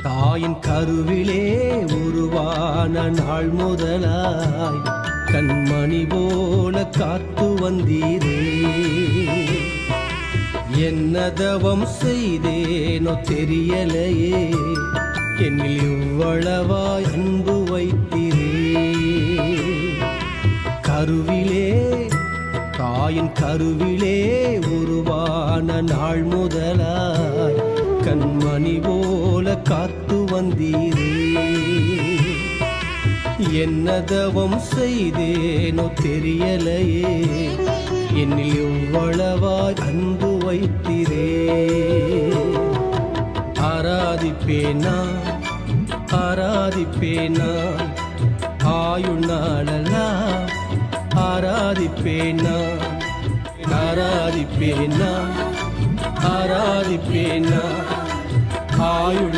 தாயின் கருவிலே உருவான நாள் முதலாய் கண்மணி போல காத்து வந்தீரே. என்ன தவம் செய்தேனோ தெரியலையே, என்னில் இவ்வளவாய் அன்பு வைத்தீரே. கருவிலே தாயின் கருவிலே உருவான நாள் முதலாய் கண்மணி போல காத்து வந்தீரே. என்ன தவம் செய்தேனோ தெரியலையே, என்னில் எவ்வளவாய் அன்பு வைத்தீரே. ஆராதிப்பேனா ஆராதிப்பேனா ஆயுள் நாளெல்லாம் ஆராதிப்பேனா ஆராதிப்பேனா ஆராதிப்பேனா ஆயுள்